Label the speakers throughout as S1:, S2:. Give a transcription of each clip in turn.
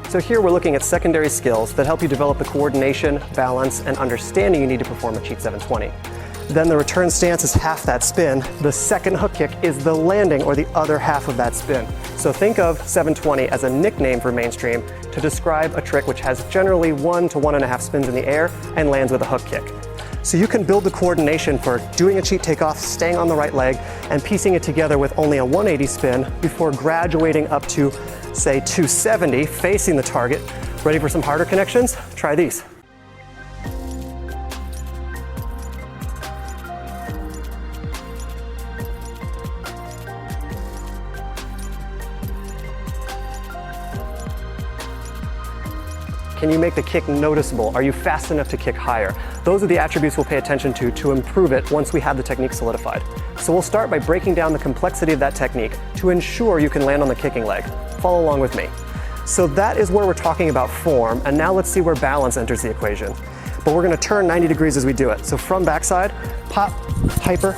S1: So here we're looking at secondary skills that help you develop the coordination, balance, and understanding you need to perform a Cheat720. Then the return stance is half that spin. The second hook kick is the landing, or the other half of that spin. So think of 720 as a nickname for mainstream to describe a trick which has generally 1 to 1.5 spins in the air and lands with a hook kick. So you can build the coordination for doing a cheat takeoff, staying on the right leg, and piecing it together with only a 180 spin before graduating up to, say, 270, facing the target. Ready for some harder connections? Try these. Can you make the kick noticeable? Are you fast enough to kick higher? Those are the attributes we'll pay attention to improve it once we have the technique solidified. So we'll start by breaking down the complexity of that technique to ensure you can land on the kicking leg. Follow along with me. So that is where we're talking about form, and now let's see where balance enters the equation. But we're gonna turn 90 degrees as we do it. So from backside, pop, hyper,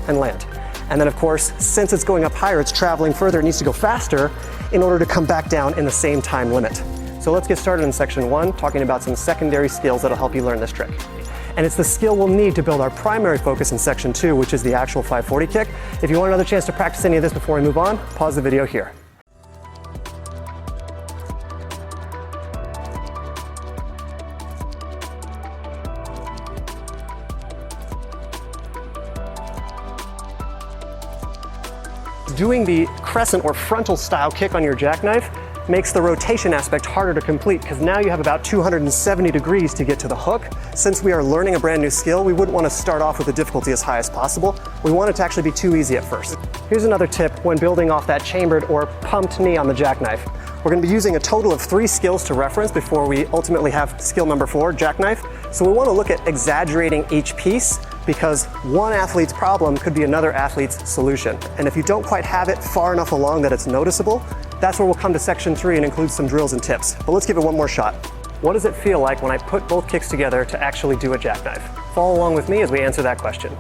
S1: and land. And then of course, since it's going up higher, it's traveling further, it needs to go faster in order to come back down in the same time limit. So let's get started in section 1, talking about some secondary skills that'll help you learn this trick. And it's the skill we'll need to build our primary focus in section 2, which is the actual 540 kick. If you want another chance to practice any of this before we move on, pause the video here. Doing the crescent or frontal style kick on your jackknife makes the rotation aspect harder to complete because now you have about 270 degrees to get to the hook. Since we are learning a brand new skill, we wouldn't want to start off with the difficulty as high as possible. We want it to actually be too easy at first. Here's another tip when building off that chambered or pumped knee on the jackknife. We're going to be using a total of 3 skills to reference before we ultimately have skill number 4, jackknife. So we want to look at exaggerating each piece because one athlete's problem could be another athlete's solution. And if you don't quite have it far enough along that it's noticeable, that's where we'll come to section 3 and include some drills and tips. But let's give it one more shot. What does it feel like when I put both kicks together to actually do a jackknife? Follow along with me as we answer that question.